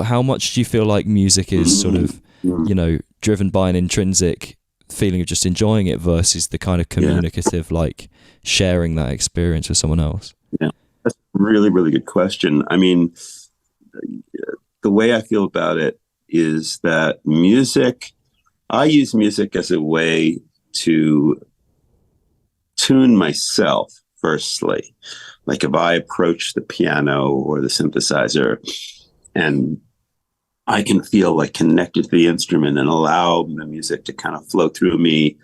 how much do you feel like music is sort of, you know, driven by an intrinsic feeling of just enjoying it versus the kind of communicative, like sharing that experience with someone else? Yeah, that's a really, really good question. I mean, the way I feel about it is that I use music as a way to tune myself, firstly. Like if I approach the piano or the synthesizer and I can feel like connected to the instrument and allow the music to kind of flow through me,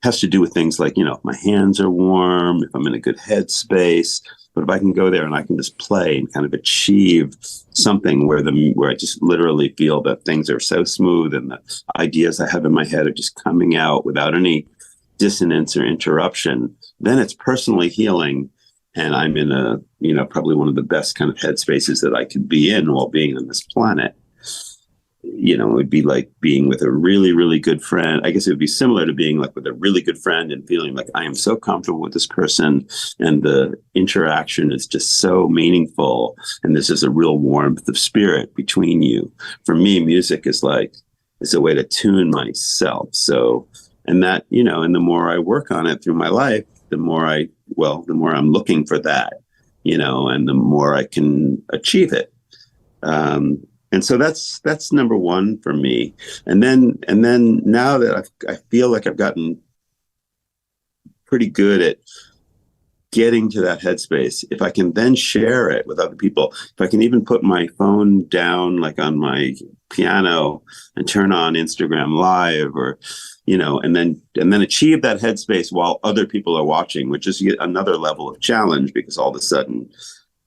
has to do with things like, you know, if my hands are warm, if I'm in a good headspace. But if I can go there and I can just play and kind of achieve something where I just literally feel that things are so smooth and the ideas I have in my head are just coming out without any dissonance or interruption, then it's personally healing. And I'm in a, you know, probably one of the best kind of headspaces that I could be in while being on this planet. You know, it would be like being with a really, really good friend. I guess it would be similar to being like with a really good friend and feeling like I am so comfortable with this person and the interaction is just so meaningful. And this is a real warmth of spirit between you. For me, music is a way to tune myself. So, and that, you know, and the more I work on it through my life, the more I'm looking for that, you know, and the more I can achieve it. And so that's number one for me. And then now that I feel like I've gotten pretty good at getting to that headspace, if I can then share it with other people, if I can even put my phone down, like on my piano and turn on Instagram Live or, you know, and then achieve that headspace while other people are watching, which is yet another level of challenge because all of a sudden,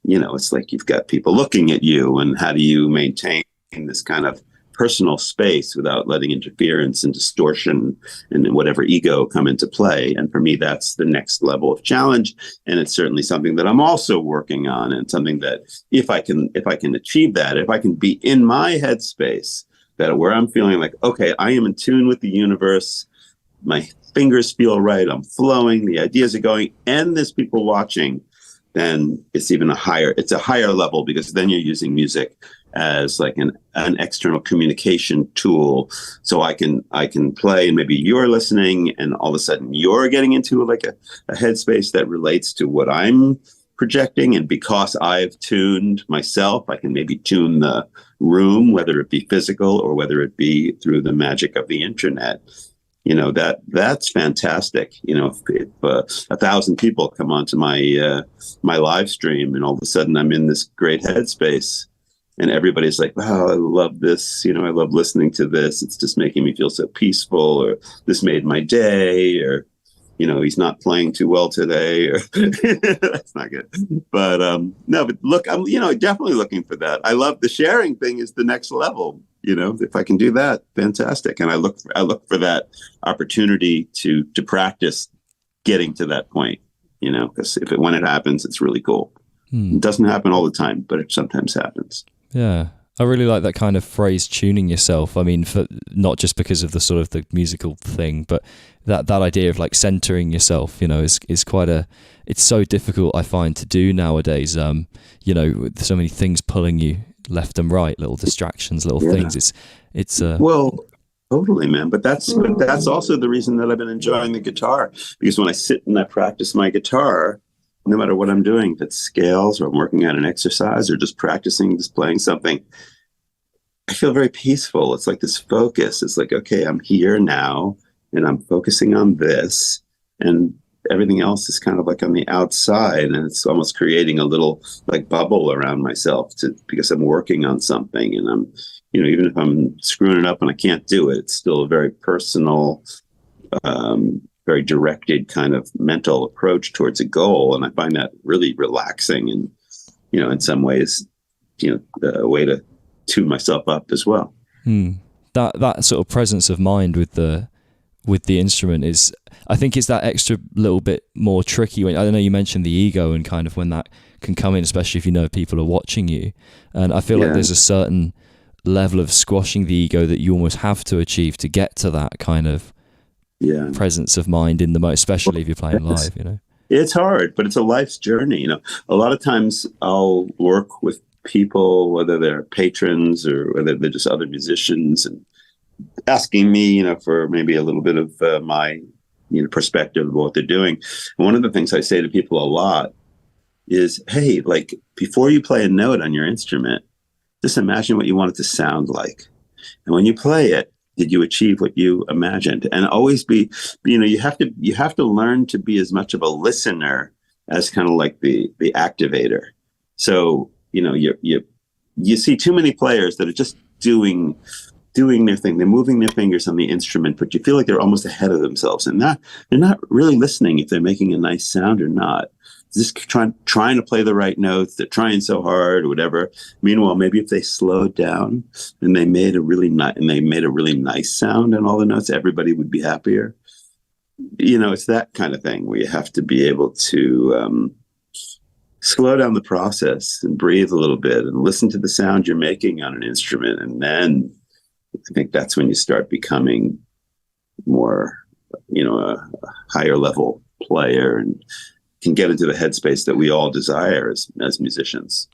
you know, it's like you've got people looking at you, and how do you maintain this kind of personal space without letting interference and distortion and whatever ego come into play? And for me, that's the next level of challenge. And it's certainly something that I'm also working on, and something that if I can achieve that, if I can be in my headspace, that where I'm feeling like, okay, I am in tune with the universe, my fingers feel right, I'm flowing, the ideas are going, and there's people watching, then it's even a higher level, because then you're using music as like an external communication tool. So I can play and maybe you're listening and all of a sudden you're getting into like a headspace that relates to what I'm projecting. And because I've tuned myself, I can maybe tune the room, whether it be physical or whether it be through the magic of the internet. You know, that's fantastic. You know, if 1,000 people come onto my live stream and all of a sudden I'm in this great headspace and everybody's like, wow, I love this. You know, I love listening to this. It's just making me feel so peaceful, or this made my day, or, you know, he's not playing too well today, or that's not good. But no, but look, I'm, you know, definitely looking for that. I love the sharing thing is the next level. You know, if I can do that, fantastic. And I look for that opportunity to practice getting to that point, you know, because when it happens, it's really cool. It doesn't happen all the time, but it sometimes happens. Yeah. I really like that kind of phrase, tuning yourself. I mean, for not just because of the sort of the musical thing, but that idea of like centering yourself, you know, is quite it's so difficult, I find, to do nowadays. You know, with so many things pulling you left and right, little distractions, little things. It's well, totally, man. But that's also the reason that I've been enjoying the guitar, because when I sit and I practice my guitar, no matter what I'm doing, if it's scales or I'm working on an exercise or just practicing, just playing something, I feel very peaceful. It's like this focus. It's like, okay, I'm here now and I'm focusing on this, and everything else is kind of like on the outside, and it's almost creating a little like bubble around myself because I'm working on something, and I'm, you know, even if I'm screwing it up and I can't do it, it's still a very personal, very directed kind of mental approach towards a goal. And I find that really relaxing and, you know, in some ways, you know, a way to tune myself up as well. That sort of presence of mind with the instrument is, I think it's that extra little bit more tricky. When, I know you mentioned the ego and kind of when that can come in, especially if you know people are watching you. And I feel like there's a certain level of squashing the ego that you almost have to achieve to get to that kind of presence of mind in the moment, especially if you're playing live, you know. It's hard, but it's a life's journey. You know, a lot of times I'll work with people, whether they're patrons or whether they're just other musicians, and asking me, for maybe a little bit of my, perspective of what they're doing. And one of the things I say to people a lot is, hey, like, before you play a note on your instrument, just imagine what you want it to sound like. And when you play it, did you achieve what you imagined? And always be, you have to learn to be as much of a listener as kind of like the activator. So, you see too many players that are just doing their thing. They're moving their fingers on the instrument, but you feel like they're almost ahead of themselves, and they're not really listening if they're making a nice sound or not. Just trying to play the right notes. They're trying so hard or whatever. Meanwhile, maybe if they slowed down and they made a really nice sound and all the notes, everybody would be happier. It's that kind of thing where you have to be able to slow down the process and breathe a little bit and listen to the sound you're making on an instrument. And then I think that's when you start becoming more, a higher level player and can get into the headspace that we all desire as musicians.